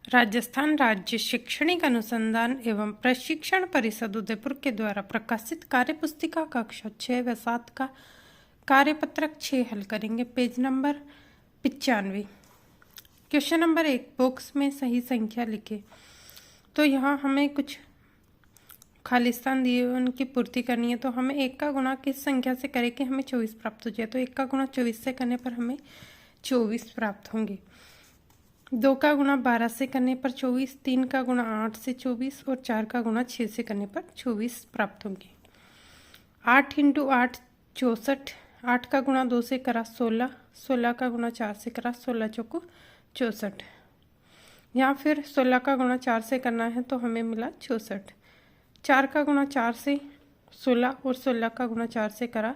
राजस्थान राज्य शैक्षणिक अनुसंधान एवं प्रशिक्षण परिषद उदयपुर के द्वारा प्रकाशित कार्य पुस्तिका कक्षा 6 व 7 का कार्यपत्रक 6 हल करेंगे। Page number 95। Question number 1, box में सही संख्या लिखे। तो यहाँ हमें कुछ खाली स्थान दिए हुए उनकी पूर्ति करनी है। तो हमें 1 का गुणा किस संख्या से करें कि हमें 24 प्राप्त हो जाए। तो 1 का गुणा 24 से करने पर हमें 24 प्राप्त होंगे। 2 का गुणा 12 से करने पर 24, 3 का गुणा 8 से 24 और 4 का गुणा 6 से करने पर 24 प्राप्त होंगे। 8 × 8 64, 8 का गुणा 2 से करा 16, 16 का गुणा 4 से करा 16 चौको 64। यहाँ फिर 16 का गुणा 4 से करना है तो हमें मिला 64। 4 का गुणा 4 से 16 और 16 का गुणा 4 से करा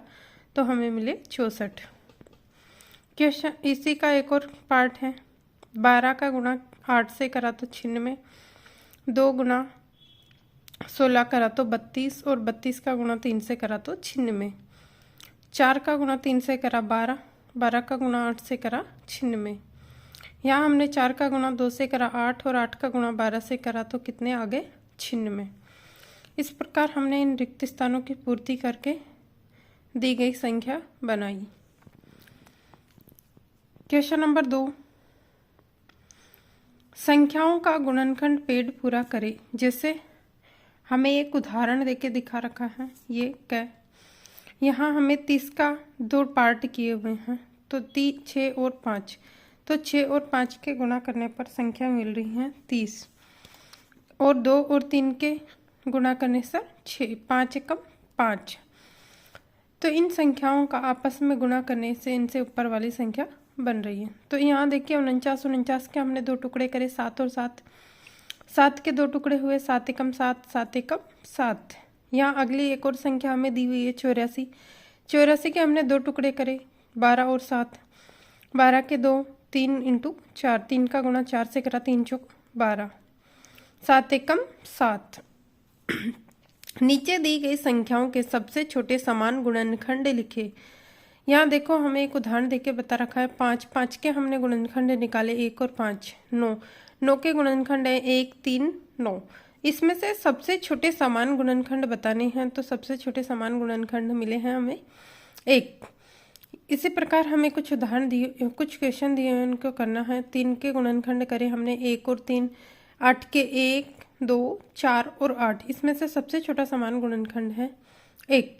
तो हमें मिले 64। क्वेश्चन इसी का एक और पार्ट है। 12 का गुणा 8 से करा तो 96, 2 गुणा 16 करा तो 32 और 32 का गुणा 3 से करा तो 96। 4 का गुणा 3 से करा 12, 12 का गुणा 8 से करा 96। यहाँ हमने 4 का गुणा 2 से करा 8 और 8 का गुणा 12 से करा तो कितने आ गए 96। इस प्रकार हमने इन रिक्त स्थानों की पूर्ति करके दी गई संख्या बनाई। क्वेश्चन नंबर 2, संख्याओं का गुणनखंड पेड़ पूरा करें। जैसे हमें एक उदाहरण देके दिखा रखा है। ये क्या, यहाँ हमें 30 का 2 पार्ट किए हुए हैं। तो 6 और 5, तो 6 और 5 के गुणा करने पर संख्या मिल रही है 30 और 2 और 3 के गुणा करने से 6, 5 एकम 5। तो इन संख्याओं का आपस में गुणा करने से इनसे ऊपर वाली संख्या बन रही है। तो यहाँ देखिए 49 49 के हमने 2 टुकड़े करे 7 और 7, 7 के 2 टुकड़े हुए 7 एकम 7, 7 एकम 7। यहाँ अगली एक और संख्या हमें दी हुई है 84, 84 के हमने 2 टुकड़े करे 12 और 7, 12 के 2, 3 × 4, 3 का गुणा 4 से करा 3 चौक 12, 7 एकम 7। नीचे दी गई संख्याओं के सबसे छोटे समान गुणनखंड लिखे। यहाँ देखो हमें एक उदाहरण देके बता रखा है 5, 5 के हमने गुणनखंड निकाले 1 और 5, 9, 9 के गुणनखंड है 1, 3, 9। इसमें से सबसे छोटे समान गुणनखंड बताने हैं। तो सबसे छोटे समान गुणनखंड मिले हैं हमें 1। इसी प्रकार हमें कुछ उदाहरण दिए, कुछ क्वेश्चन दिए हैं उनको करना है। 3 के गुणनखंड करे हमने 1 और 3, 8 के 1, 2, 4 और 8। इसमें से सबसे छोटा समान गुणनखंड है 1।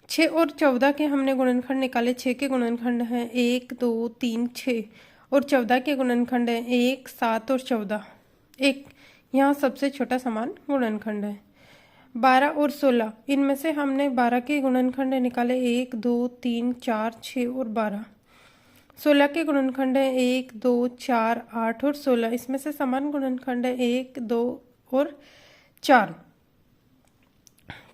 6 और 14 के हमने गुणनखंड निकाले। 6 के गुणनखंड है 1, 2, 3, 6 और 14 के गुणनखंड है 1, 7 और 14, 1। यहाँ सबसे छोटा समान गुणनखंड है। 12 और 16, इनमें से हमने 12 के गुणनखंड निकाले 1, 2, 3, 4, 6 और 12। 16 के गुणनखंड है 1, 2, 4, 8 और 16। इसमें से समान गुणनखंड है 1, 2 और 4।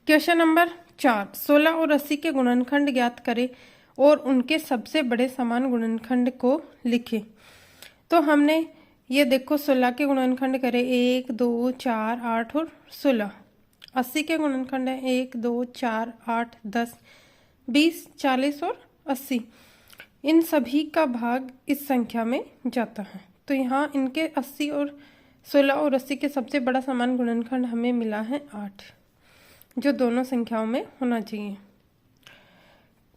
क्वेश्चन नंबर 4, 16 और 80 के गुणनखंड ज्ञात करें और उनके सबसे बड़े समान गुणनखंड को लिखें। तो हमने ये देखो 16 के गुणनखंड करे 1, 2, 4, 8 और 16। 80 के गुणनखंड है 1, 2, 4, 8, 10, 20, 40 और 80। इन सभी का भाग इस संख्या में जाता है। तो यहाँ इनके 80 और 16 और 80 के सबसे बड़ा समान गुणनखंड हमें मिला है 8, जो दोनों संख्याओं में होना चाहिए।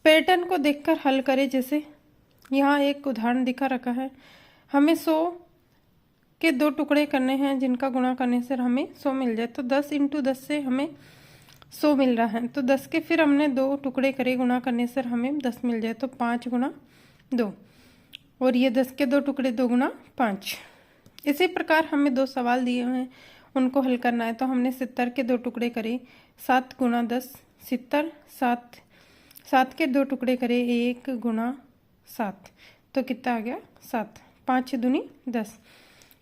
पैटर्न को देखकर हल करें। जैसे यहाँ एक उदाहरण दिखा रखा है। हमें 100 के 2 टुकड़े करने हैं जिनका गुणा करने से हमें 100 मिल जाए। तो 10 × 10 से हमें 100 मिल रहा है। तो 10 के फिर हमने 2 टुकड़े करे, गुणा करने से हमें 10 मिल जाए। तो 5 × 2 और ये 10 के 2 टुकड़े 2 × 5। इसी प्रकार हमें 2 सवाल दिए हुए हैं, उनको हल करना है। तो हमने 70 के 2 टुकड़े करे 7 × 10, 70, 7 के 2 टुकड़े करे 1 × 7, तो कितना आ गया 7, 5 दूनी 10।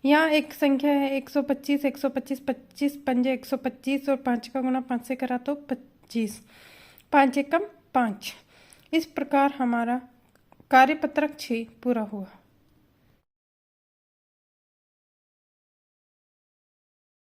यहाँ एक संख्या है 125, 125, 25 पंजे 125 और 5 का गुणा 5 से करा तो 25, 5 एकम 5। इस प्रकार हमारा कार्यपत्रक 6 पूरा हुआ।